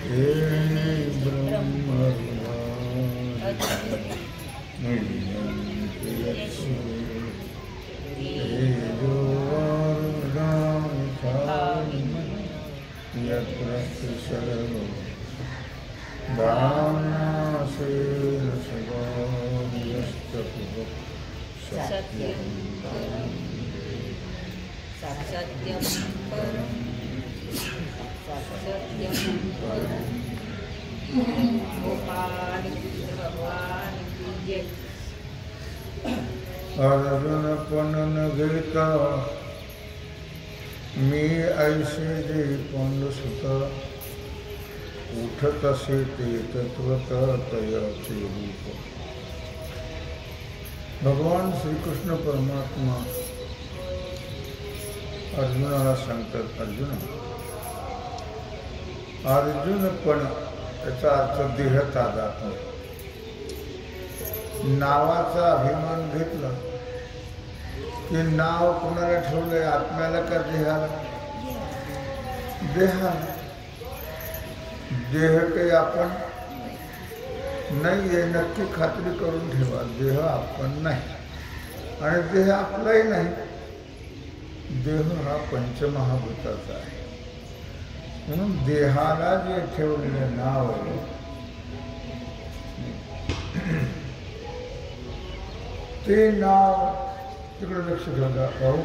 हे ब्रह्म अर्जुन पण न घेता मी ऐसे जे पांडुसुत उठत असे ते तत्वता तयाचे रूप. भगवान श्रीकृष्ण परमात्मा अर्जुनाला सांगतात, अर्जुन पण याचा अर्थ देह तादात्म्य. नावाचा अभिमान घेतला की नाव कुणाला ठेवलंय, आत्म्याला का देहाला? देहाला. देह काही आपण नाही आहे, नक्की खात्री करून ठेवा. देह आपण नाही आणि देह आपलाही नाही. देह हा पंचमहाभूताचा आहे. म्हणून देहाला जे ठेवलेलं नाव आहे ते नाव तिकडे लक्ष ठेवता. भाऊ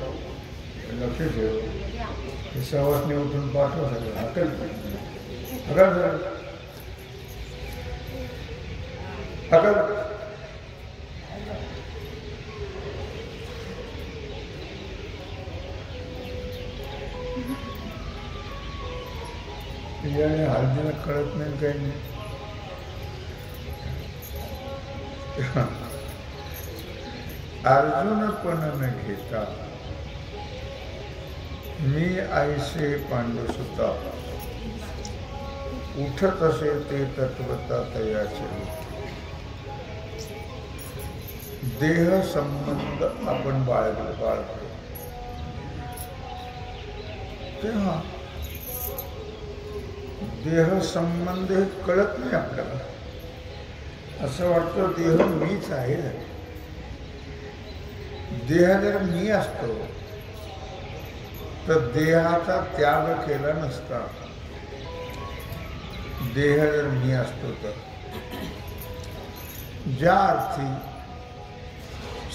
लक्ष ठेव. सवासने उठून पाठवा सगळं हकल हकल हकल. याने हळदीला कळत नाही काही नाही. अर्जुन पण न घेता मी ऐसे पांडुसुता उठत असे ते तत्वता तयाचे. देह संबंध आपण बाळगतो तेव्हा देह संबंध हे कळत नाही आपल्याला. असं वाटतं देह मीच आहे. देह जर मी असतो तर देहाचा त्याग केला नसता. देह जर मी असतो तर ज्या अर्थी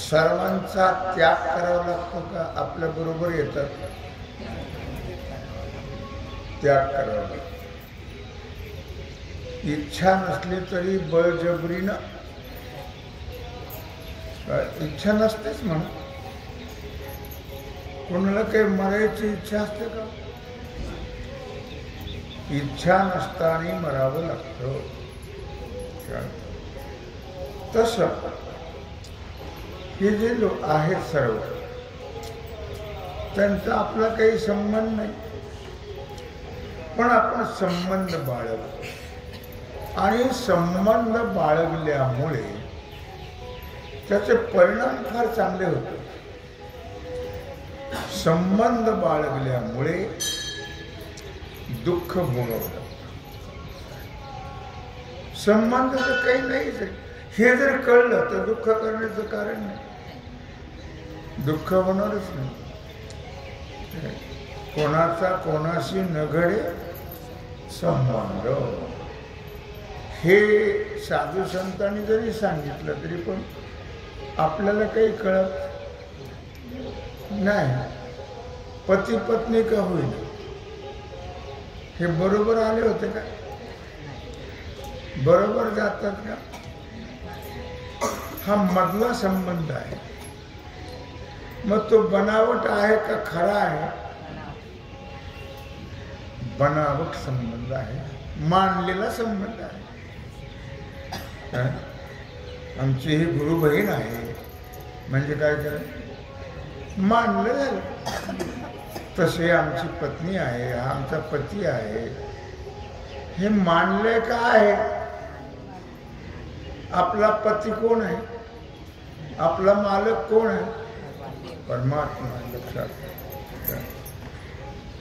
सर्वांचा त्याग करावा लागतो का आपल्या बरोबर येतात, त्याग करावा लागतो. इच्छा नसली तरी बळजबरीनं, इच्छा नसतेच म्हणून. कोणाला काही मरायची इच्छा असते का? इच्छा नसताना मरावं लागतं. तसं हे जे लोक आहेत सर्व त्यांचा आपला काही संबंध नाही, पण आपण संबंध बाळगतो आणि संबंध बाळगल्यामुळे त्याचे परिणाम फार चांगले होते. संबंध बाळगल्यामुळे दुःख भोगवतात. संबंध तर काही नाहीच आहे. हे जर कळलं तर दुःख करण्याचं कारण नाही. दुःख होणारच नाही. कोणाचा कोणाशी न घडे संबंध हे साधू संतांनी जरी सांगितलं तरी पण आपल्याला काही कळत नाही. पती पत्नी का होईल हे बरोबर आले होते का? बरोबर जातात का? हा मधला संबंध आहे. मग तो बनावट आहे का खरा आहे? बनावट संबंध आहे, मानलेला संबंध आहे. आमची ही गुरु बहीण आहे म्हणजे काय करायचं? मानलं झालं. तसे आमची पत्नी आहे, हा आमचा पती आहे, हे मानले का आहे? आपला पती कोण आहे? आपला मालक कोण आहे? परमात्मा. लक्षात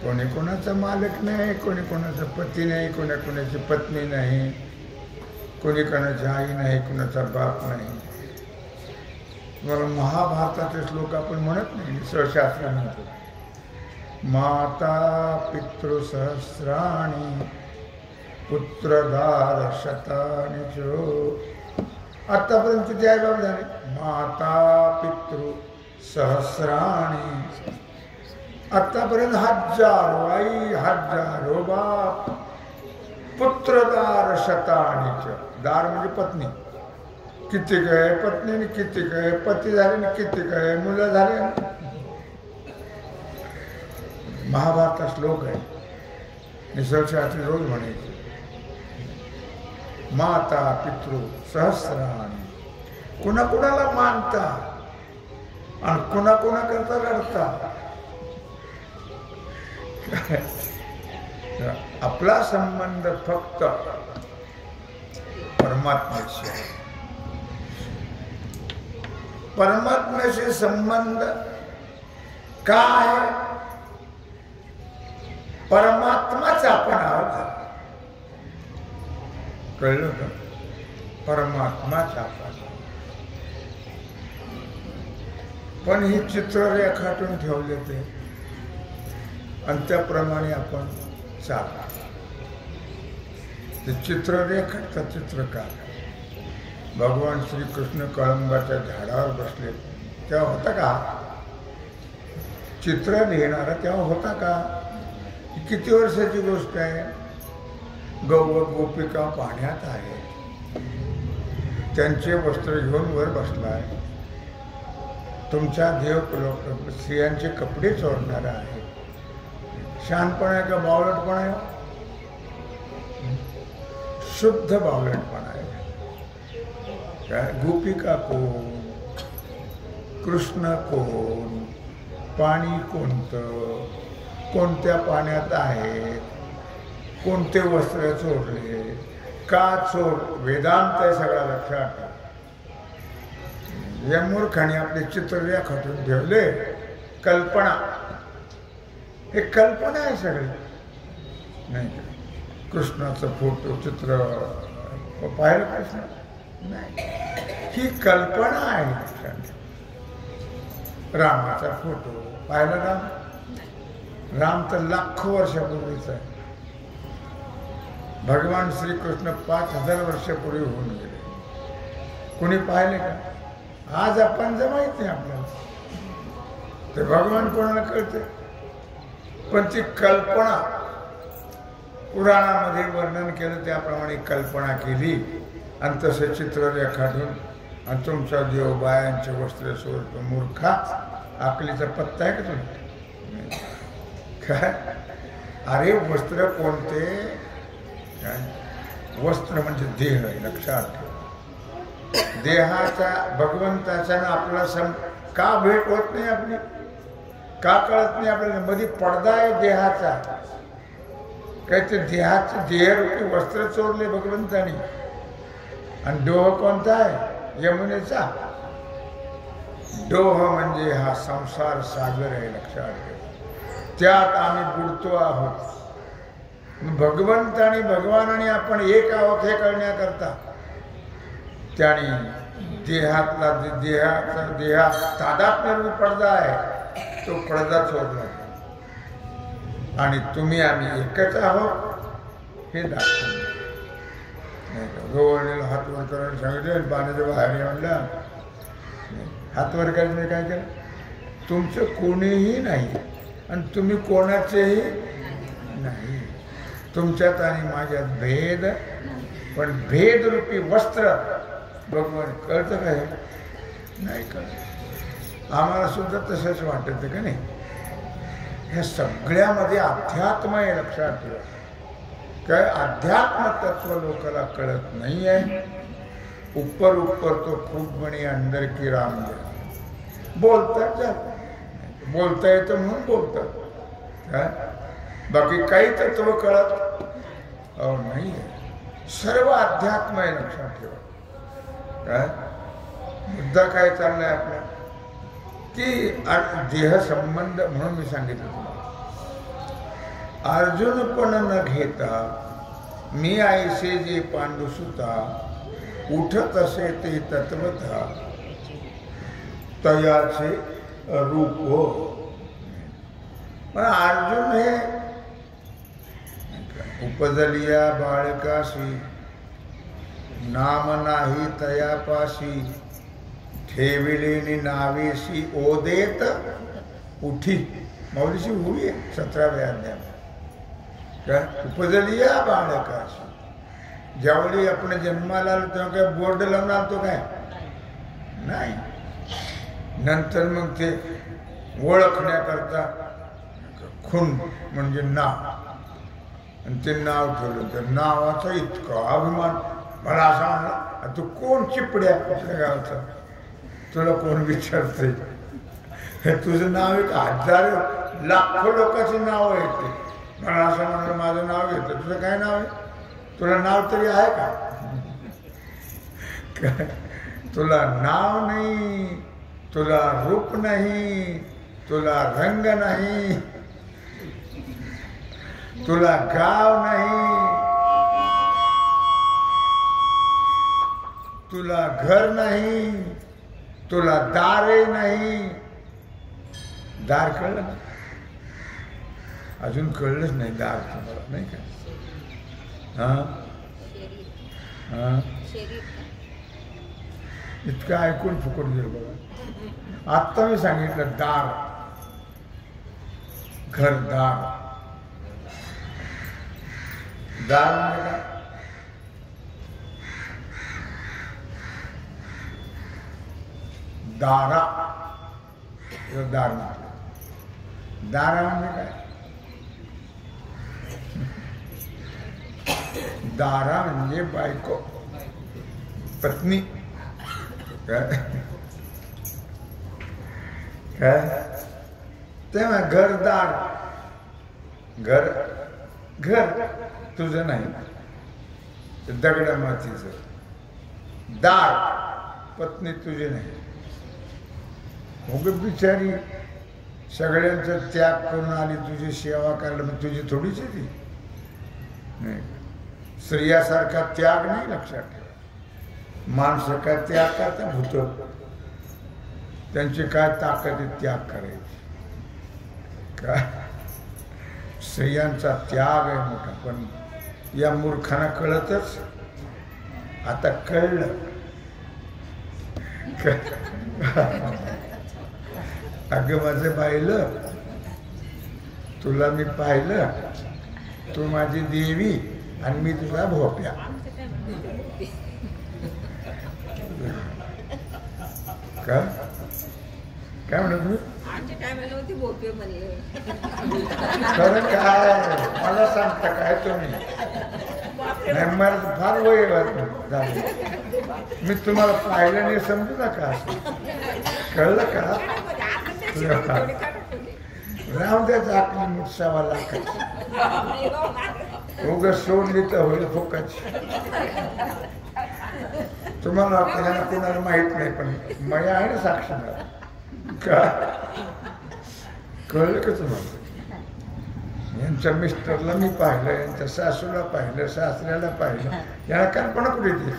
कोणी कोणाचा मालक नाही, कोणी कोणाचा पती नाही, कोणाची पत्नी नाही, कोणी कोणाची आई नाही, कोणाचा बाप नाही. तुम्हाला महाभारताचे श्लोक आपण म्हणत नाही, निसर्गशास्त्र म्हणतो. माता पितृ सहस्राणी पुत्रदार शतानि च. आतापर्यंत किती आई बाप झाले? माता पितृ सहस्राणी. आतापर्यंत हजारो आई, हजारो बाप. पुत्रदार शतानि च. दार म्हणजे पत्नी. किती काय पत्नी, किती काय पती झाले, किती काय मुलं झाले. महाभारता श्लोक आहे, निसर्गशास्त्री रोज म्हणायचे. माता पितृ सहस्राणी. कुणाकुणाला मानता आणि कुणाकुणाकरता रडता. आपला संबंध फक्त परमात्म्याशी. परमात्म्याशी संबंध काय? परमात्माच आपण आहोत. कळलं का? परमात्माच आपण. पण ही चित्र रेखाटून ठेवले ते आणि त्याप्रमाणे आपण चालतो. ते चित्र रेखाटतात चित्रकार. भगवान श्रीकृष्ण कळंबाच्या झाडावर बसले तेव्हा होता का? चित्र लिहिणारा तेव्हा होता का? किती वर्षाची गोष्ट आहे. गौ गोपिका पाण्यात आहेत, त्यांचे वस्त्र घेऊन वर बसलाय. तुमच्या देव स्त्रियांचे कपडे चोरणारा आहे. शहाणपणा आहे का बावळटपणा आहे? शुद्ध बावळटपणा आहे. काय गोपिका कोण, कृष्ण कोण, पाणी कोणतं, कोणत्या पाण्यात आहेत, कोणते वस्त्र चोरले, का चोर. वेदांत आहे सगळा लक्षात. या मूर्खाने आपले चित्र रेखाटून ठेवले. कल्पना, हे कल्पना आहे सगळी. नाही कृष्णाचं फोटो चित्र पाहिलं कृष्ण नाही, ही कल्पना आहे. रामाचा फोटो पाहिला. राम तर लाखो वर्षापूर्वीचा आहे. भगवान श्रीकृष्ण 5000 वर्षापूर्वी होऊन गेले. कोणी पाहिले का? आज आपण जर माहित नाही आपल्याला, तर भगवान कोणाला कळते. पण ती कल्पना पुराणामध्ये वर्णन केलं, त्याप्रमाणे कल्पना केली आणि तसे चित्र रेखाटून आणि तुमचा देव बायांचे वस्त्र सोडतो. मूर्खा, आकलीचा पत्ता आहे का तुला? काय? अरे वस्त्र कोणते? वस्त्र म्हणजे देह आहे, लक्षात ठेव. देहाचा भगवंताचा आपला का भेट होत नाही आपली? का कळत नाही आपल्याला? मध्ये पडदा आहे देहाचा. काय ते देहाचं देहरूपी वस्त्र चोरले भगवंतानी. आणि डोह कोणता आहे? यमुनेचा. डोह म्हणजे हा संसार सागर आहे, लक्षात ठेव. त्यात आम्ही बुडतो आहोत. भगवंत आणि भगवानाने आपण एक आहोत हे कळण्याकरता त्याने देहातला देहात तादात्म्य पडदा आहे, तो पडदा चोरला. आणि तुम्ही आम्ही एकच आहोत हे दाखवून. गवळणीला हात वर करायला सांगितलं, पाण्याच्या बाहेर आणला. हात वर करायचं काय केलं? तुमचं कोणीही नाही आणि तुम्ही कोणाचेही नाही. तुमच्यात आणि माझ्यात भेद, पण भेदरूपी वस्त्र भगवान कळतं काय? नाही कळत. आम्हाला सुद्धा तसंच वाटतं का नाही? ह्या सगळ्यामध्ये अध्यात्म आहे, लक्षात ठेवा. काय अध्यात्म तत्व लोकांना कळत नाही आहे. ऊपर ऊपर तो खूप म्हणे अंदर की राम बोलतात. बोलता येतं म्हणून बोलतात. काय बाकी काही तत्व कळत नाही आहे. सर्व अध्यात्म आहे, लक्षात ठेवा. काय मुद्दा काय चाललाय आपला? की देह संबंध. म्हणून मी सांगितलं तुम्हाला, अर्जुन पण न घेता मी ऐसे जे पांडुसुता उठत असे ते तत्वता तयाचे रूप. पण अर्जुन हे उपजलिया बाळकाशी नाम नाही तयापाशी ठेविलेली नावेशी ओदेत उठी. मौलीची हुई आहे 17व्या अध्यायात. उपजलिया बाळकाशी, ज्यावेळी आपण जन्माला आलो तेव्हा काय बोर्ड लावून आलतो काय नाही. नंतर मग ते ओळखण्याकरता खून म्हणजे नाव, आणि ते नाव ठेवलं. तर नावाचा इतका अभिमान. मला असं म्हणलं, तू कोण चिपड्या कुठल्या गावचा, तुला कोण विचारतंय? हे तुझं नाव एक 1000 लाखो लोकांची नाव येते. मला असं म्हणलं माझं नाव घेतं. तुझं काय नाव आहे? तुला नाव तरी आहे का? तुला नाव नाही, तुला रूप नाही, तुला रंग नाही, तुला गाव नाही, तुला घर नाही, तुला दारे नाही. दार कळलं ना? अजून कळलंच नाही दार तुम्हाला, नाही का? इतकं ऐकून फुकट गेलं बघा. आत्ता मी सांगितलं दार, घरदार. दार म्हणजे काय? दारा, दार म्हटलं. दारा म्हणजे काय? दारा म्हणजे बायको, पत्नी. काय तेव्हा घरदार, घर घर तुझं नाही, दगडा मातीचं. दार पत्नी तुझी नाही. उग बिचारी सगळ्यांचा त्याग करून आली तुझी सेवा करायला, मग तुझी थोडीच ती नाही. स्त्रियासारखा त्याग नाही, लक्षात ठेवा. माणसं काय त्याग करता भूत, त्यांची काय ताकद आहे त्याग करायची? काय स्त्रियांचा त्याग आहे मोठा. पण या मूर्खांना कळतच. आता कळलं. अगं माझं पाहिलं, तुला मी पाहिलं, तू माझी देवी आणि मी तुझा भोप्या. का काय म्हणत तुम्ही? खरं काय मला सांगता काय तुम्ही? नाही मला फार वय झालं. मी तुम्हाला पाहिलं नाही समजू नका. कळलं का? राहू द्या आपली मुठसावा लाखाची. उगाच सोडली तर होईल फुकाची. तुम्हाला आपल्याला कोणाला माहित नाही, पण मया आहे ना साक्षीदार. का कळलं का तुम्हाला? यांच्या मिस्टरला मी पाहिलं, यांच्या सासूला पाहिलं, सासऱ्याला पाहिलं. याला कल्पना कुठे येते?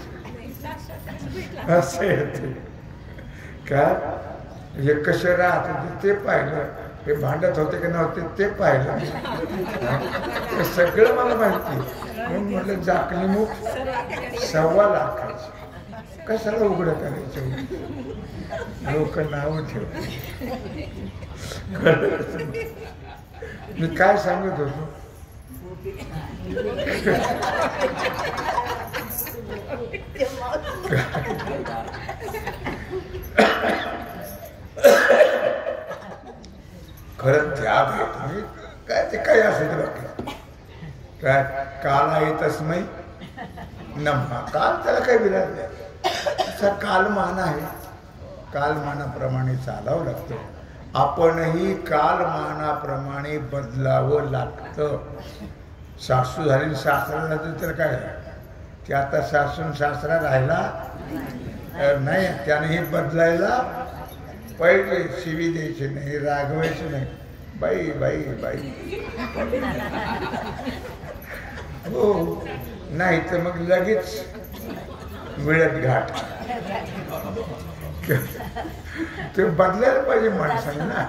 असं येते का? हे कसे राहत होते ते पाहिलं, हे भांडत होते की नव्हते ते पाहिलं. हे सगळं मला माहिती. म्हणून म्हटलं जाकली मुख 1.25 लाखाची. कशाला उघडं करायचं? लोक नाव ठेवते. मी काय सांगत होतो? खरं त्याग आहे तुम्ही काय ते काय असेल बाकी काय. काल आहे तस्मै नम्हा. काल त्याला काही विराट नाही. असा कालमान आहे. कालमानाप्रमाणे चालावं लागतं. आपणही कालमानाप्रमाणे बदलावं लागतं. सासू झाली सासरा झाली तर काय ते आता सासून सासरा राहिला नाही. त्याने हे बदलायला पहिले शिवी द्यायची नाही, रागवायची नाही. बाई बाई बाई. हो, नाही तर मग लगेच मिळत घाट. ते बदलायला पाहिजे माणसाने ना,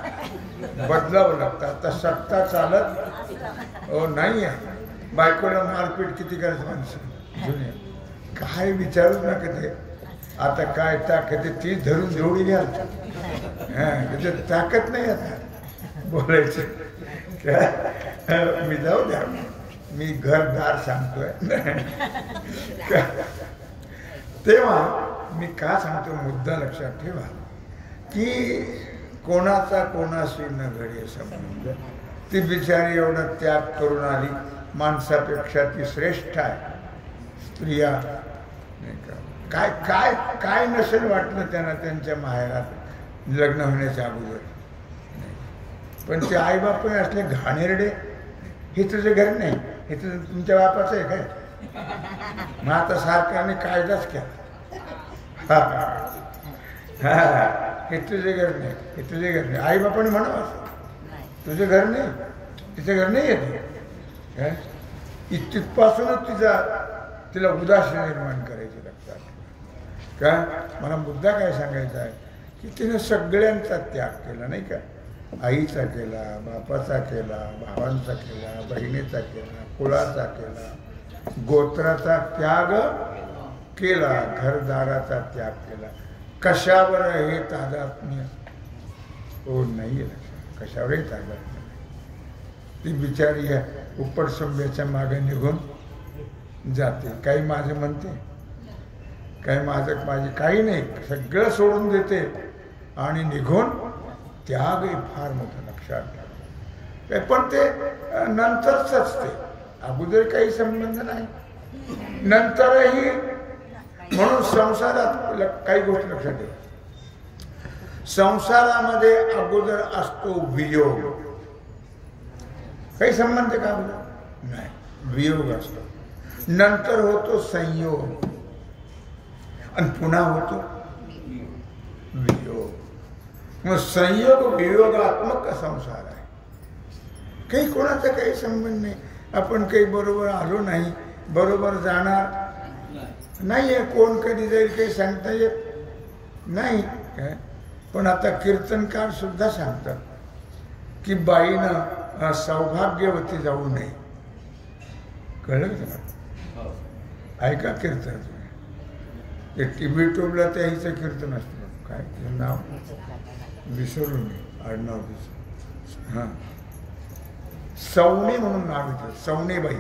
बदलावं लागतं. आता सत्ता चालत हो नाही आहे. बायकोला मारपीट किती करायचं माणसं जुने, काय विचारूच नका ते. आता काय ताकद ती धरून जेवढी घ्याल त्याच्यात ताकद नाही आता बोलायचं. मी जाऊ द्या, मी घरदार सांगतोय. तेव्हा मी का सांगतो, मुद्दा लक्षात ठेवा की कोणाचा कोणाशी न घडे संबंध. ती बिचारी एवढा त्याग करून आली, माणसापेक्षा ती श्रेष्ठ आहे. स्त्रिया नाही का, काय काय काय नसेल वाटलं त्यांना त्यांच्या माहेरात लग्न होण्याच्या अगोदर. पण ते आईबाप असले घाणेरडे, हे तुझं घर नाही, हे तुझं तुमच्या बापाचं आहे काय. मग आता सरकारने कायदाच केला, हे तुझे घर नाही, हे तुझे घर नाही. आई बापाने म्हणावं असं, तुझं घर नाही, तिचं घर नाही येते. तिथपासूनच तिला उदासी निर्माण करायची लक्षात. का मला मुद्दा काय सांगायचा आहे की तिने सगळ्यांचा त्याग केला नाही का. आईचा केला, बापाचा केला, भावांचा केला, बहिणीचा केला, कुळाचा केला, गोत्राचा त्याग केला, घरदाराचा त्याग केला. कशावर हे तादात्म्य हो नाही, कशावरही तादात्म्य नाही. ती बिचारी उपरसंभ्याच्या मागे निघून जाते. काही माझं म्हणते, काही माझी काही नाही, सगळं सोडून देते आणि निघून. त्याग हे फार मोठं लक्षात ठेवा. पण ते नंतरच असते, अगोदर काही संबंध नाही, नंतरही. म्हणून संसारात काही गोष्टी लक्षात ठेवा. संसारामध्ये अगोदर असतो वियोग, काही संबंध का नाही, वियोग असतो. नंतर होतो संयोग आणि पुन्हा होतो वियोग. मग संयोग वियोगात्मक संसार आहे. काही कोणाचा काही संबंध नाही. आपण काही बरोबर आलो नाही, बरोबर जाणार नाही आहे. कोण कधी जाईल काही सांगता येत नाही. काय पण आता कीर्तनकार सुद्धा सांगतात की बाईनं सौभाग्यवती जाऊ नये. कळलं का तुम्हाला? ऐका कीर्तन तुम्ही. ते टीव्ही टोबला त्या हिचं कीर्तन असतं, काय तिचं नाव विसरलो मी, आडनाव तिचं. हां, सवणे म्हणून नाव येतं, सवणेबाई.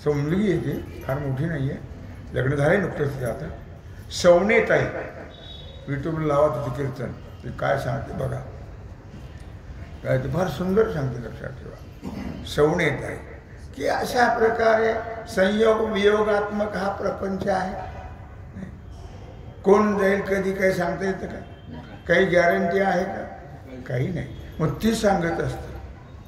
मुलगी आहे ती, फार मोठी नाही आहे, लग्न झाले नुकतंच तिचं. आता सवणेताई युट्यूबला लावा तिचं कीर्तन. ते काय सांगते बघा, काय ते फार सुंदर सांगते, लक्षात ठेवा. सवणेताई की अशा प्रकारे संयोग वियोगात्मक हा प्रपंच आहे. कोण जाईल कधी काही सांगता येतं का? काही गॅरंटी आहे का? काही नाही. मग ती सांगत असते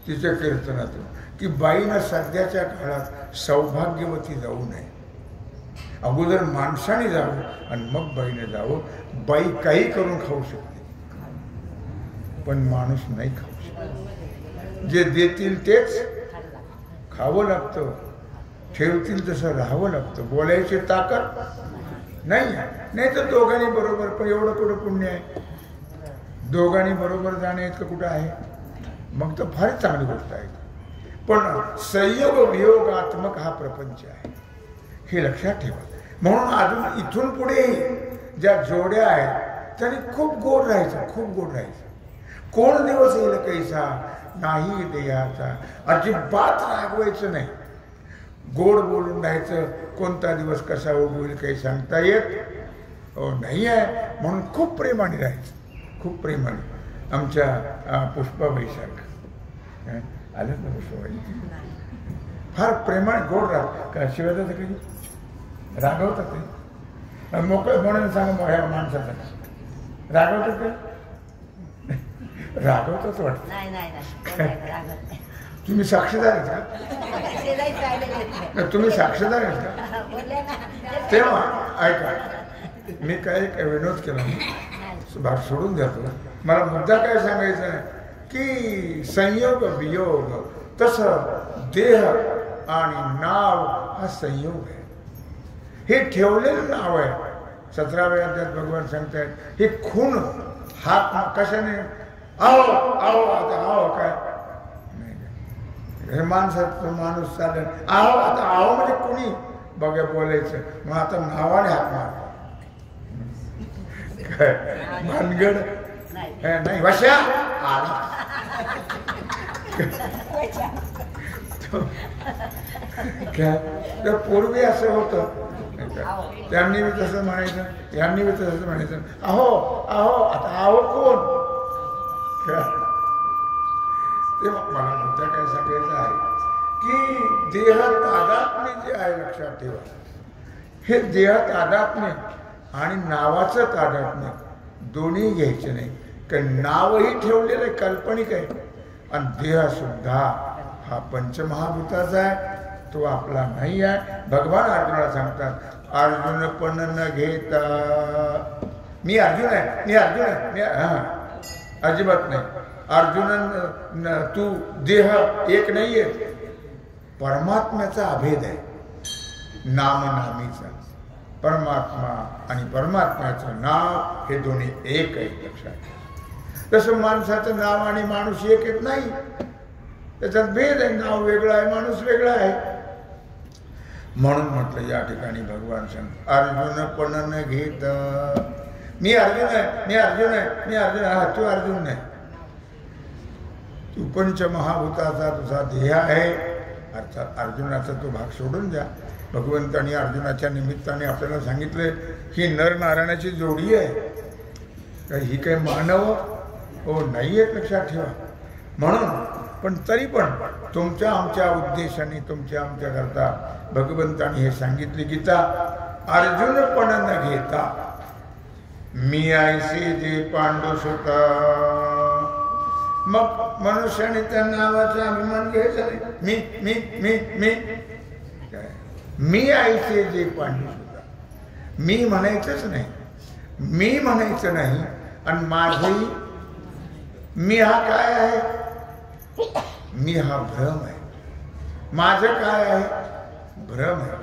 तिच्या कीर्तनातून की बाईनं सध्याच्या काळात सौभाग्यवती जाऊ नये. अगोदर माणसाने जावं आणि मग बाईने जावं. बाई काही करून खाऊ शकते, पण माणूस नाही खाऊ शकत. जे देतील तेच खावं लागतं, ठेवतील तसं राहावं लागतं. बोलायची ताकद नाही, नाही तर दोघांनी बरोबर. पण एवढं कुठं पुण्य आहे, दोघांनी बरोबर जाणे इतकं कुठं आहे? मग तर फारच चांगली गोष्ट आहे. पण संयोग वियोगात्मक हा प्रपंच आहे, हे लक्षात ठेवा. म्हणून अजून इथून पुढे ज्या जोड्या आहेत त्यांनी खूप गोड राहायचं, खूप गोड राहायचं. कोण दिवस येईल कैसा नाही देहाचा, अजिबात रागवायचं नाही, गोड बोलून राहायचं. कोणता दिवस कसा उगवेल काही सांगता येत नाही आहे. म्हणून खूप प्रेमाने राहायचं, खूप प्रेमाने. आमच्या पुष्पाबाईसारखं आलं ना, पुष्पाबाई फार प्रेमाने गोड राहत. का शिवाजाचं काही रागवतात ते मोकळं म्हणून सांगा. ह्या माणसाचं रागवतात ते, रागवतच वाटतं. तुम्ही साक्षीदार आहेत का? तुम्ही साक्षीदार आहेत का? तेव्हा ऐका, मी काय विनोद केला, भाग सोडून द्या. मला मुद्दा काय सांगायचा आहे की संयोग वियोग, तसं देह आणि नाव हा संयोग आहे. हे ठेवलेलं नाव आहे. 17व्या अध्यायात भगवान सांगतायत हे खून हात कशाने आओ आओ आता आओ काय हे माणूस चालेल आओ आता आओ म्हणजे कुणी बघा बोलायचं मग आता नावाने हात मार भानगड नाही वशा आला काय पूर्वी असं होतं. त्यांनी बी तसं म्हणायचं यांनी बी तसंच म्हणायचं अहो अहो आता अहो कोण. ते मला मुद्दा काय सांगायचा आहे की देह तादात्म्य जे आहे लक्षात ठेवा. हे देह तादात्म्य आणि नावाचं तादात्म्य दोन्ही घ्यायचे नाही. कारण नावही ठेवलेलं आहे काल्पनिक आहे आणि देह सुद्धा हा पंचमहाभूताचा आहे, तो आपला नाही आहे. भगवान अर्जुनाला सांगतात अर्जुन पण न घेता मी अर्जुन आहे मी अर्जुन आहे मी अजिबात नाही. अर्जुन तू देह एक नाहीये, परमात्म्याचा अभेद आहे. नामनामीचा परमात्मा आणि परमात्म्याचं नाव हे दोन्ही एक आहे लक्षात. तसं माणसाचं नाव आणि माणूस एक येत नाही, त्याच्यात भेद आहे. नाव वेगळं आहे माणूस वेगळा आहे. म्हणून म्हटलं या ठिकाणी भगवान सांगतो अर्जुन पण न घेत मी अर्जुन आहे मी अर्जुन आहे मी अर्जुन आहे. तू अर्जुन नाही, तू पंचमहाभूताचा तुझा देह आहे. अर्थात अर्जुनाचा तो भाग सोडून द्या. भगवंतांनी अर्जुनाच्या निमित्ताने आपल्याला सांगितले ही नर नारायणाची जोडी आहे, ही काही मानव हो नाही आहे लक्षात ठेवा. म्हणून पण तरी पण तुमच्या आमच्या उद्देशाने तुमच्या आमच्या करता भगवंतांनी हे सांगितले गीता अर्जुन पण न घेता मी ऐसे जे पांडुसुत. मग मनुष्याने त्या नावाचा अभिमान घ्यायचा नाही. मी मी मी मी मी ऐसे जे पांडुसुत मी म्हणायचंच नाही. मी म्हणायचं नाही. आणि माझेही मी हा काय आहे मी हा भ्रम आहे. माझं काय आहे भ्रम आहे.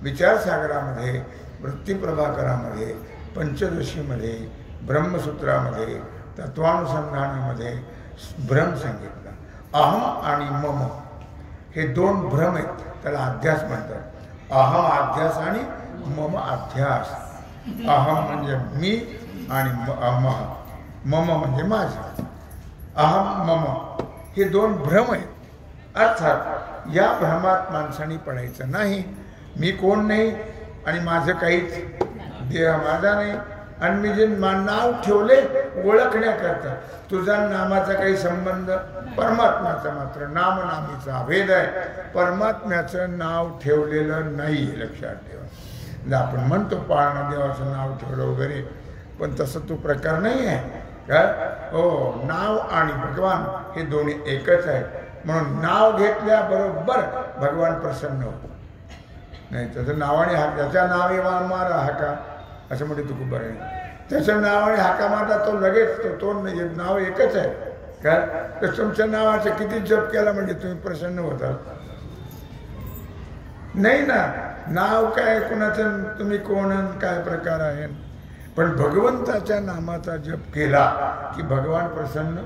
विचारसागरामध्ये वृत्तीप्रभाकरामध्ये पंचदशीमध्ये ब्रह्मसूत्रामध्ये तत्वानुसंधानामध्ये भ्रम सांगितला. अहम आणि मम हे दोन भ्रम आहेत, त्याला अध्यास म्हणतात. अहम अध्यास आणि मम अध्यास. अहम म्हणजे मी आणि मम म्हणजे माझं. अहम मम हे दोन भ्रम आहेत. अर्थात या भ्रमात माणसाने पडायचं नाही. मी कोण नाही आणि माझं काहीच देह माझा नाही. आणि मी जे नाव ठेवले ओळखण्याकरता तुझा नामाचा काही संबंध परमात्म्याचा मात्र नामनामीचा अभेद आहे. परमात्म्याचं नाव ठेवलेलं नाही लक्षात ठेवा. आपण म्हणतो पाळणा देवाचं नाव ठेवलं वगैरे, पण तसं तो प्रकार नाही आहे काय. हो नाव आणि भगवान हे दोन्ही एकच आहे. म्हणून नाव घेतल्याबरोबर भगवान प्रसन्न होतो. नाही त्याचं नावाने हाक त्याच्या नावे मारा हाका असं म्हणते तू खूप बरं आहे. त्याच्या नावाने हाका मारला तो लगेच तो नाव एकच आहे काय. तर तुमच्या नावाचं किती जप केला म्हणजे तुम्ही प्रसन्न होता नाही ना. नाव काय कुणाचं तुम्ही कोण काय प्रकार आहे. पण भगवंताच्या नामाचा जप केला की भगवान प्रसन्न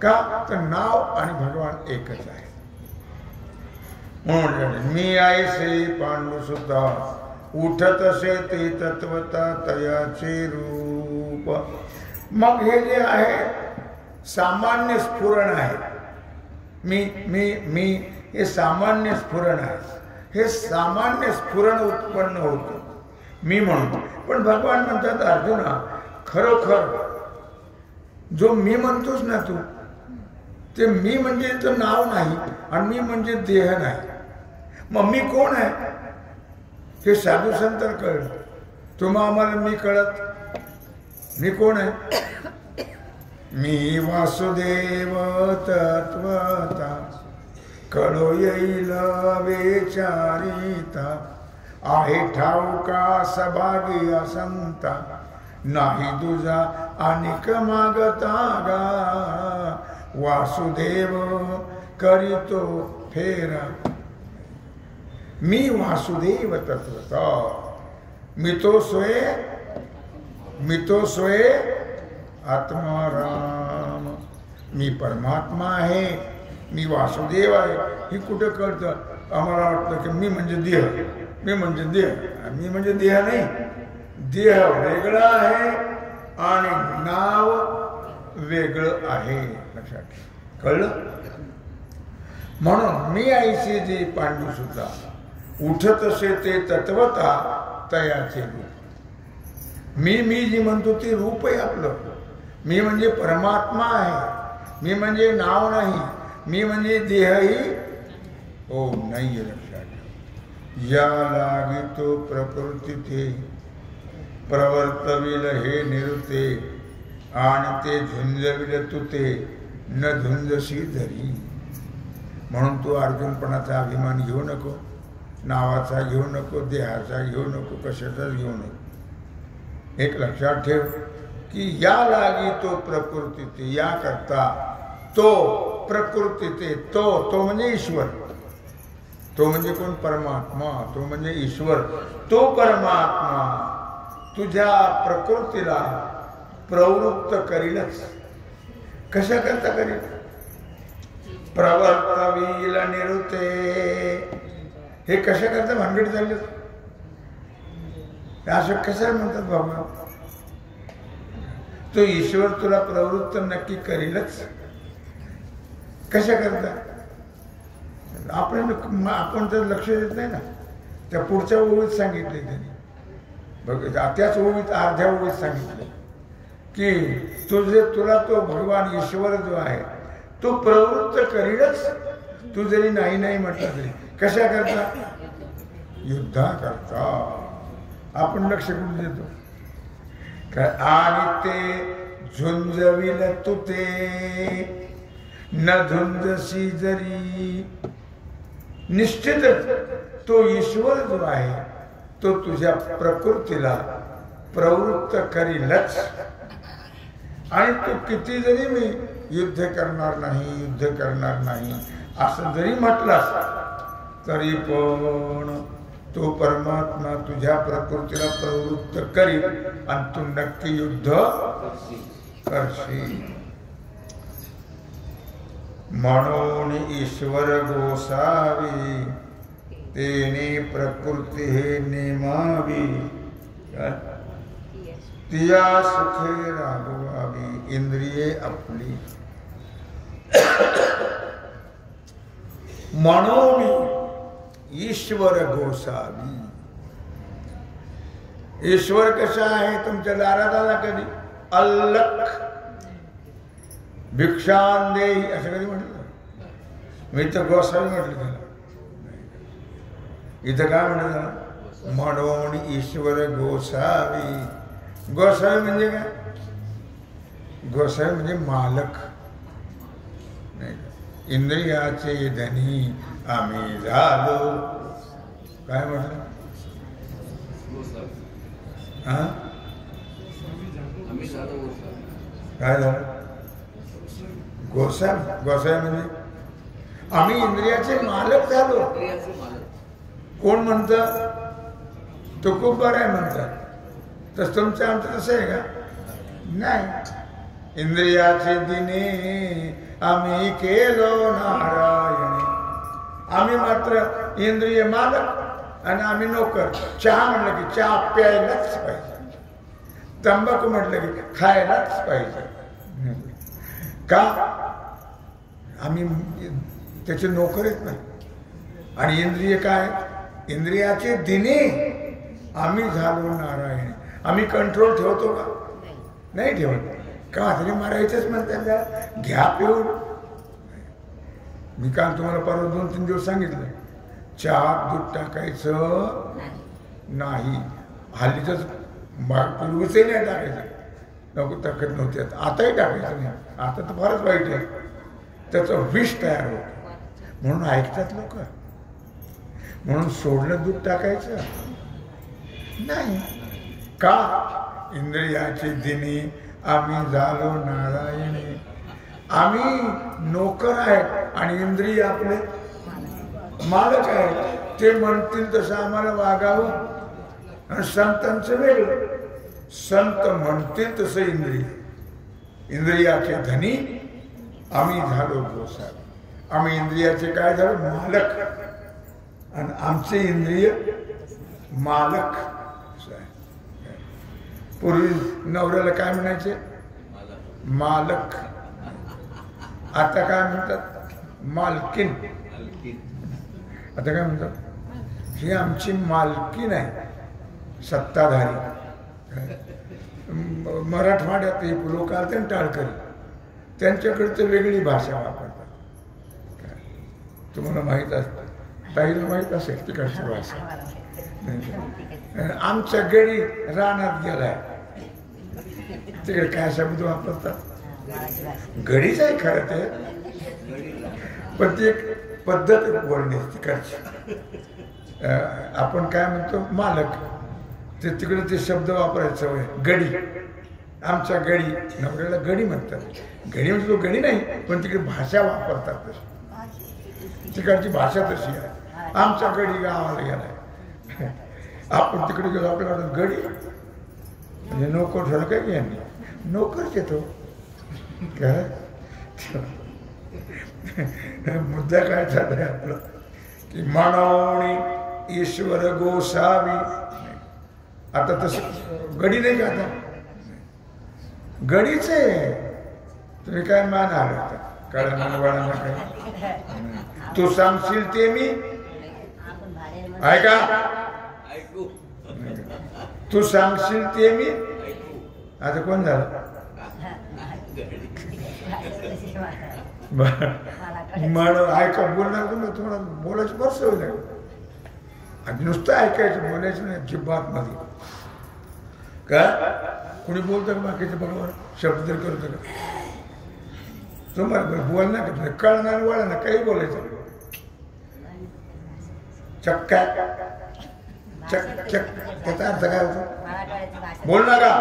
का तर नाव आणि भगवान एकच आहे. म्हणून मी ऐसे पांडुसुता उठत असे ते तत्वता तयाचे रूप. मग हे जे आहे सामान्य स्फुरण आहे. मी मी मी हे सामान्य स्फुरण आहे. हे सामान्य स्फुरण उत्पन्न होतं मी म्हणून. पण भगवान म्हणतात अर्जुना खरोखर जो मी म्हणतोस ना तू ते मी म्हणजे तर नाव नाही आणि मी म्हणजे देह नाही. मग मी कोण आहे हे साधू संत कळलं. तुम्हा आम्हाला मी कळत मी कोण आहे. मी वासुदेव तत्वता कळो येईल वेचारिता आहे ठाऊका सभागी असंता नाही तुझा अनिक मागता गा वासुदेव करीतो फेरा. मी वासुदेव तत्वता. मी तो सोय आत्मा राम. मी परमात्मा आहे, मी वासुदेव आहे. ही कुठे कळतं? आम्हाला वाटतं की मी म्हणजे देह, मी म्हणजे देह. मी म्हणजे देह नाही. देह वेगळा आहे आणि नाव वेगळं आहे. लक्षात ठेव. कळलं? म्हणून मी ऐसे जे पांडू सुद्धा उठत असे ते तत्वता तयाचे रूप. मी जी म्हणतो ते रूप आहे आपलं. मी म्हणजे परमात्मा आहे. मी म्हणजे नाव नाही. मी म्हणजे देहही हो नाही. लक्षात या लागी तो प्रकृती ते प्रवर्तविल हे निरुते आणि ते झुंजविल तुते न झुंजशी धरी. म्हणून तू अर्जुनपणाचा अभिमान घेऊ नको, नावाचा घेऊ नको, देहाचा घेऊ नको, कशाचाच घेऊ नको. एक लक्षात ठेव की या लागी तो प्रकृती ते, या करता तो प्रकृती ते, तो म्हणजे ईश्वर. तो म्हणजे कोण? परमात्मा. तो म्हणजे ईश्वर. तो परमात्मा तुझ्या प्रकृतीला प्रवृत्त करीलच. कशा करता करील? प्रवर्तविल निरुते. हे कशा करता भानगड झाले? असं कशाला म्हणतात बाबा? तो ईश्वर तुला प्रवृत्त नक्की करीलच. कशा करता? आपण तर लक्ष देत नाही ना. त्या पुढच्या ओळीत सांगितले त्यांनी बघ, त्याच ओळीत अर्ध्या ओळीत सांगितले की तुला तो भगवान ईश्वर जो आहे तो प्रवृत्त करीलच. तू जरी नाही नाही म्हटलं तरी. कशा करता? युद्धा करता. आपण लक्ष कुठे देतो? आणि ते झुंजविल तुते न झुंजशी जरी. निश्चितच तो ईश्वर जो आहे तो तुझ्या प्रकृतीला प्रवृत्त करीलच. आणि तू किती जरी मी युद्ध करणार नाही असं जरी म्हटलास तरी पण तो परमात्मा तुझ्या प्रकृतीला प्रवृत्त करील आणि तू नक्की युद्ध करशील. म्हणून ईश्वर गोसावी तेने प्रकृती हे नेमावी. तिया सुखे रागवावी इंद्रिये आपली. म्हणून ईश्वर गोसावी. ईश्वर कसा आहे? तुमच्या दारात आला कधी? अल्लख भिक्षान देई असं कधी म्हटलं? मी तर गोसावी म्हटलं त्याला. इथं काय म्हणलं त्याला? म्हणून ईश्वर गोसावी. गोसावी म्हणजे काय? गोसावी म्हणजे मालक. नाही, इंद्रियाचे धनी आम्ही झालो. काय म्हटलं? हा काय झालं? गोसावी म्हणजे आम्ही इंद्रियाचे मालक झालो. कोण म्हणतं? तो खूप बरं आहे म्हणतात. तसं तुमचं आमचं तसं आहे का? नाही. इंद्रियाचे दिने आम्ही केलो नारायणे. आम्ही मात्र इंद्रिय मालक आणि आम्ही नोकर. चहा म्हटलं की चहा प्यायलाच पाहिजे. तंबाखू म्हटलं की खायलाच पाहिजे. का? आम्ही त्याचे नोकर आहेत ना. आणि इंद्रिय काय? इंद्रियाचे दिने आम्ही झालो नारायण. आम्ही कंट्रोल ठेवतो का? नाही ठेवत. का तरी मारायचंच म्हणतात. घ्या पिऊन. मी काल तुम्हाला परवा 2-3 दिवस सांगितलं चहा दूध टाकायचं नाही. हल्लीच पूर्वीचही नाही टाकायचं. नको टाकत नव्हते. आताही टाकायचं नाही. आता तर फारच वाईट आहे. त्याचं विष तयार होतं. म्हणून ऐकतात लोक. म्हणून सोडलं दूध टाकायचं नाही. का? इंद्रियाचे दिनी आम्ही झालो नारायणे. आम्ही नोकर आहेत आणि इंद्रिय आपले मालक आहेत. ते म्हणतील तसं आम्हाला वागावं. आणि संतांचं वेगळं, संत म्हणतील तसं इंद्रिय. इंद्रियाचे धनी आम्ही झालो गोसावी. आम्ही इंद्रियाचे काय झालो मालक आणि आमचे इंद्रिय मालक. पूर्वी नवऱ्याला काय म्हणायचे मालक, आता काय म्हणतात मालकीन. आता काय म्हणतात ही आमची मालकीन आहे. सत्ताधारी मराठवाड्यात लोक आले टाळकरी, त्यांच्याकडे तर वेगळी भाषा वापरतात. तुम्हाला माहीत असतं, ताईला माहीत असेल तिकडची भाषा. आमच्या गडी रानात गेलाय, तिकडे काय शब्द वापरतात गडीच आहे खरं ते, पण ती एक पद्धत बोलणे तिकडची. आपण काय म्हणतो मालक, ते तिकडे ते शब्द वापरायचं होय. गडी, आमच्या गडी, नवऱ्याला गडी म्हणतात. गडी म्हणजे तो गडी नाही, पण तिकडे भाषा वापरतात तशी, तिकडची भाषा तशी आहे. आमच्या गडी गावाला गेलाय, आपण तिकडे गेलो आपल्याला गडी म्हणजे नोकर ठरलं काय की यांनी नोकरच येतो काय. मुद्दा काय झालाय आपला की म्हणून ईश्वर गोसावी. आता तसं गडी नाही का, आता गडीच आहे. तुम्ही काय मान आला काळ्या मनवाळांना काय तू सांगशील ते मी ऐका, तू सांगशील ते मी. आता कोण झालं म्हणून ऐका बोलणार तुम्हाला बोलायची बरं सवय नाही. आणि नुसतं ऐकायचं, बोलायचं नाही अजिबात मध्ये. का कुणी बोलतं का बाकीचं बरोबर शब्द तरी करतं का तुम्हाला बोल ना का कळणार वळा ना काही बोलायचं. चक्का चक चक त्याचा अर्थ काय होतो बोल ना का.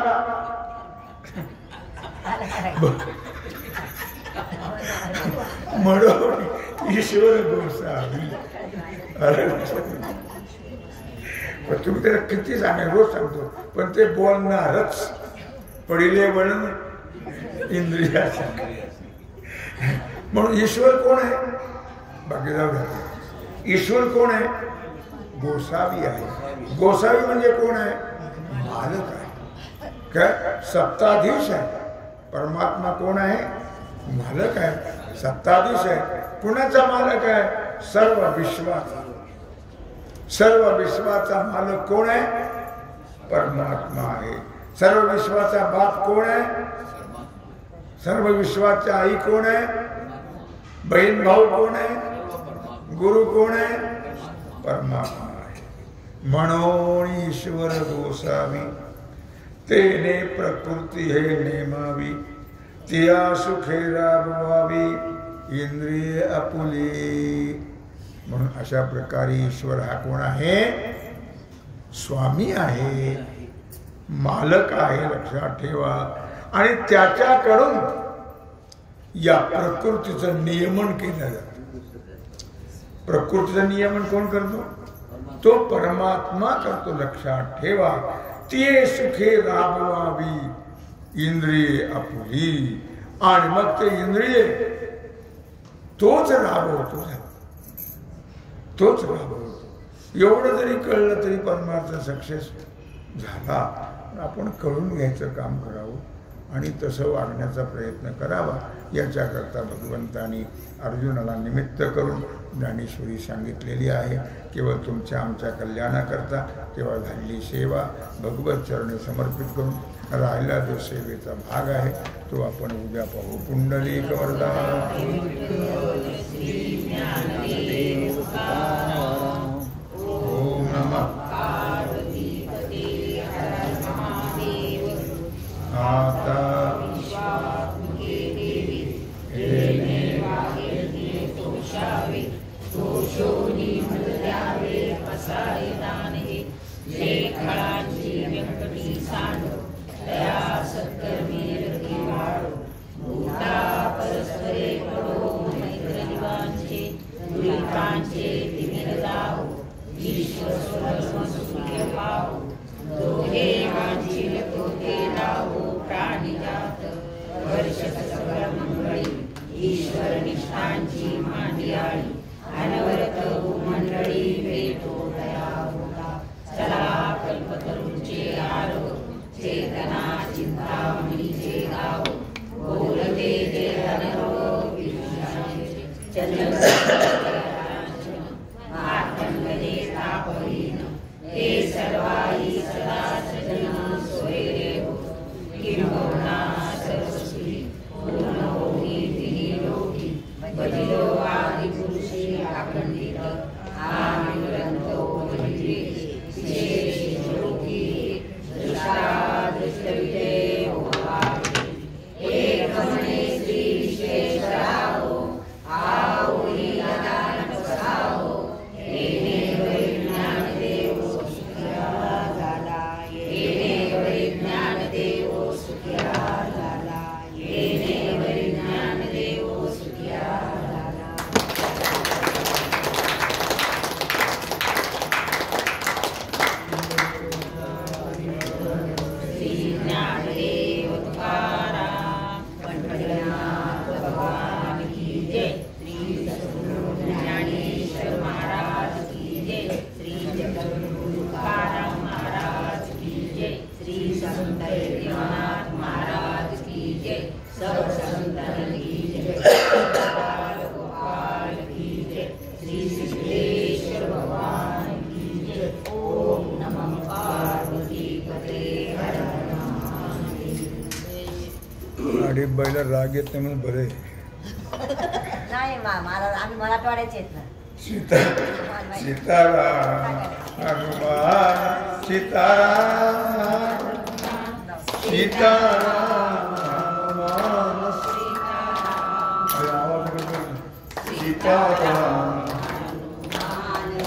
म्हणून ईश्वर गोसावी. अरे पण तुम्ही त्याला किती सांगा, रोज सांगतो, पण ते बोलणारच. पडिले वळण इंद्रिया. म्हणून ईश्वर कोण आहे बाकी जाऊ द्या. ईश्वर कोण आहे गोसावी आहे. गोसावी म्हणजे कोण आहे मालक आहे काय, सत्ताधीश आहे. परमात्मा कोण आहे मालक आहे, सत्ताधीश आहे. कुणाचा मालक आहे सर्व विश्वाचा. सर्व विश्वाचा मालक कोण आहे परमात्मा आहे. सर्व विश्वाचा बाप कोण आहे, सर्व विश्वाची आई कोण आहे, बहीण भाऊ कोण आहे, गुरु कोण आहे परमात्मा आहे. म्हणून ईश्वर गोसावी तेने प्रकृती हे नेमावी. तिया सुखे राबवावी इंद्रिय आपुले. म्हणून अशा प्रकारे ईश्वर हा कोण आहे स्वामी आहे, मालक आहे, लक्षात ठेवा. आणि त्याच्याकडून या प्रकृतीचं नियमन केलं जातं. प्रकृतीचं नियमन कोण करतो तो परमात्मा करतो, लक्षात ठेवा. ते सुखे राबवावी इंद्रिय आपुली. आणि मग ते इंद्रिय तोच राबवतो, तोच राबवतो. एवढं जरी कळलं तरी परमार्थ सक्सेस झाला. आपण कळून घ्यायचं काम करावं आणि तसं वागण्याचा प्रयत्न करावा. याच्याकरता भगवंतानी अर्जुनाला निमित्त करून ज्ञानेश्वरी सांगितलेली आहे. केवळ तुमच्या आमच्या कल्याणाकरता केवळ झालेली सेवा भगवत चरणी समर्पित करून राहिला जो सेवेचा भाग आहे तो आपण उद्या पाहू. पुंडलिक वरदान. ओम नमः आता सत्कर्मी हल्ली बैल राग येत नाही म्हणून बरे. नाही आम्ही मराठवाड्याचे आहेत ना. सीताराम हनुमान सीताराम सीताराम हनुमान सीताराम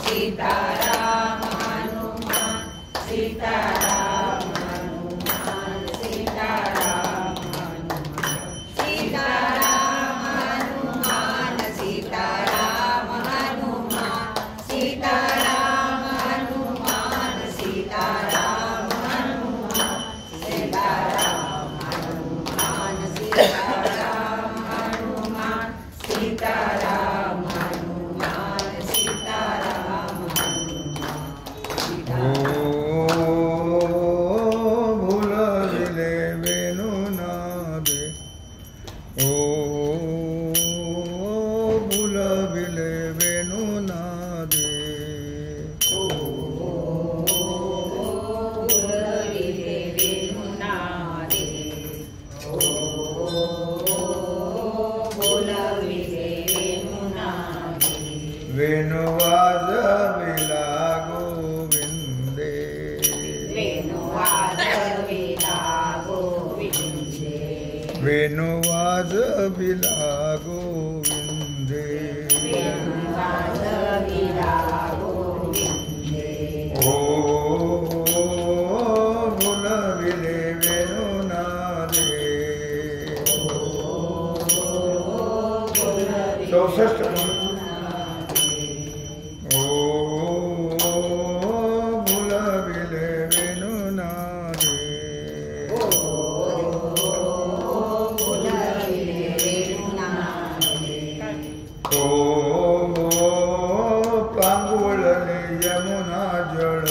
सीताराम हनुमान सीताराम हनुमान सीताराम सीताराम हनुमान सीताराम हनुमान सीताराम हनुमान सीताराम हनुमान सीताराम हनुमान सीताराम हनुमान सीताराम हनुमान सीताराम ओ भुलविले वेणुनादे ओ भुलविले वेणुनादे भुलविले वेणुनादे भुलविले वेणुनादे वेणुवाजविला गोविंदे वेणुवाजविला गोविंदे वेणुवाजविला गोविंदे वेणुवाजविला गोविंदे ओ भुलविले वेणुनादे 64 ओ भुलविले वेणुनादे भुलविले वेणुनादे ओ पांगुळले यमुना जळ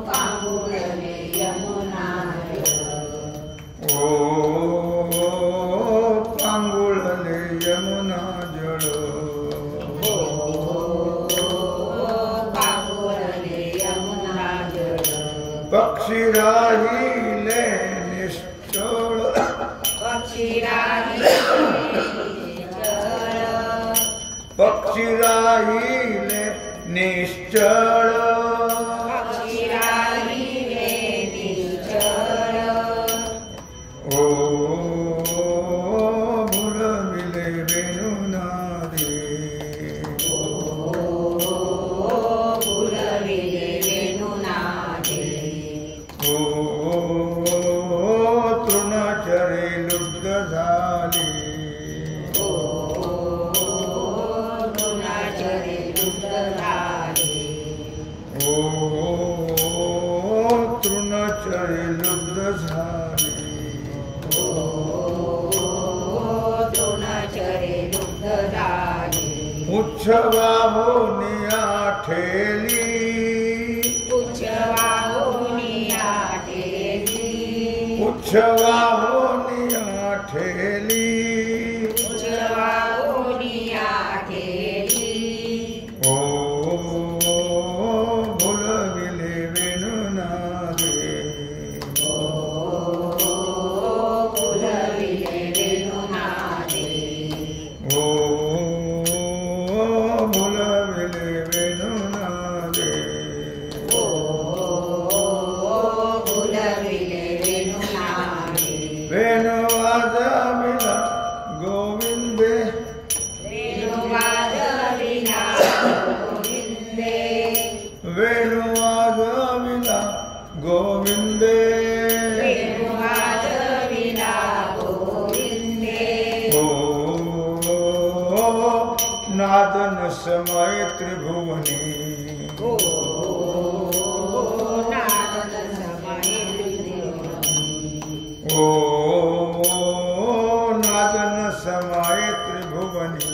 पांगुळले यमुना ओ पांगुळले यमुना जळ पांगुळले यमुना जळ पक्षी राहिले निश्चळ पक्षी राहिले पक्षी राहिले निश्चळ पक्षी राहिले निश्चळ ओ भुलविले वेणुनादे भुलविले वेणुनादे ओ तृणचरे लुब्ध झाले तृणाचरे लुब्ध झाले ओ तृणचरे लुब्ध झाले तृणाचरे लुब्ध झाले उच्छवाहोनी आठेली उच्छवाहोनी आठेली उच्छवाहोनी आठेली उच्छवाहोनी आठेली ओ भुलविले वेणुनादे भुलविले वेणुनादे ओ भुलविले वेणुनादे भुलविले वेणुनादे वेणुवाजविला गोविंदे वेणुवाजविला गोविंदे वेणुवाजविला गोविंदे वेणुवाजविला गोविंदे ओ नादन समय त्रिभुवनी नादन समाये ओ नादन समय त्रिभुवनी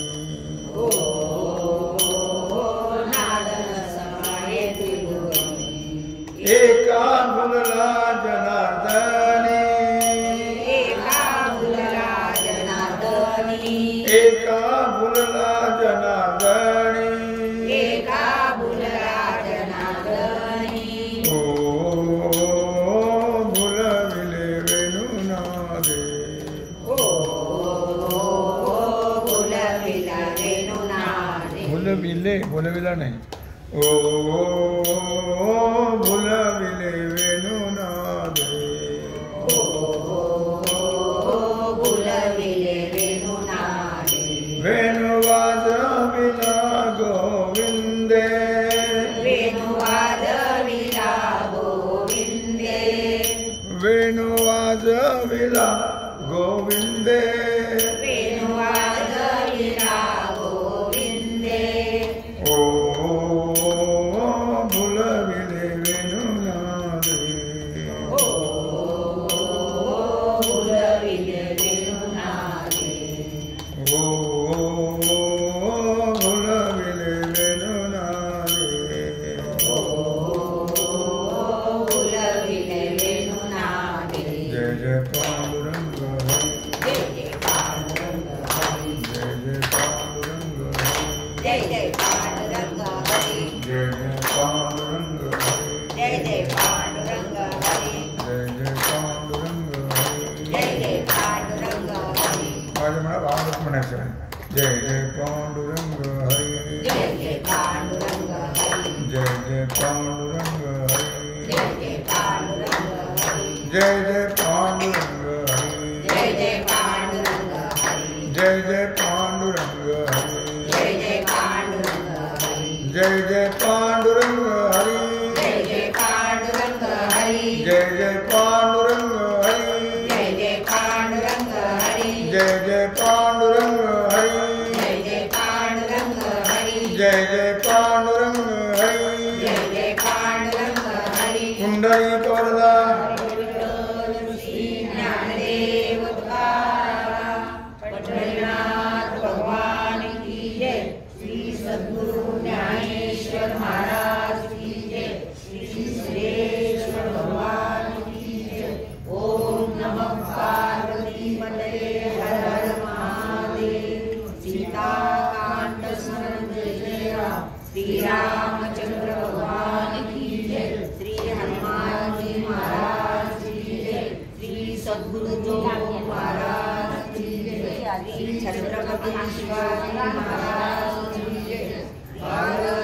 नादन समाये त्रिभुवनी एका भुलला जनार्दनी एका भुलला जनार्दनी एका भुलला जनार्दनी एका भुलला जनार्दनी ओ भुलविले भूलविले, भूलविला नहीं। ओ भूलविले वेणुनादे, भूलविले वेणुनादे, वेणुवाजविला गोविंदे, वेणुवाजविला गोविंदे, वेणुवाजविला गोविंदे, वेणुवाजविला गोविंदे, ओ भूलविले वेणुनादे, भूलविले वेणुनादे, ओ भूलविले वेणुनादे, भूलविले वेणुनादे। जय जय पांडुरंग हरि, जय जय पांडुरंग हरि, जय जय पांडुरंग हरि, जय जय पांडुरंग हरि, जय जय पांडुरंग हरि, जय जय पांडुरंग हरि, जय जय पांडुरंग हरि। जय जय पांडुरंग हरि, माझ्या मला भावच म्हणायचं आहे. जय जय पांडुरंग हरी, जय जय पांडुरंग हरि, जय जय पांडुरंग हरी, जय जय पांडुरंग हरि, जय जय पांडुरंग हरी, जय जय पांडुरंग हरि, जय जय पांडुरंग हरी, जय जय पांडुरंग हरि, जय जय पांडुरंग हरी, जय जय पांडुरंग हरि, जय जय पांडुरंग हरी, जय जय पांडुरंग हरि, जय जय पांडुरंग हरी, जय जय पांडुरंग हरि, जय जय पांडुरंग हरी, जय जय पांडुरंग हरि। पुंडलिक वरदा श्री ज्ञानदेव तुकाराम पंढरीनाथ भगवान की जय, श्री सद्गुरु ज्ञानेश्वर महाराज की जय, श्री सुरेश्वर भगवान की जय। ओम नमः पार्वती पतये हर हर महादेव। सीताकांत स्मरण जय जय राम, श्री रामचंद्र भगवान की जय, श्री हनुमान जी महाराज की जय, श्री सद्गुरु जो महाराज की जय, श्री छत्रपति शिवाजी महाराज की जय।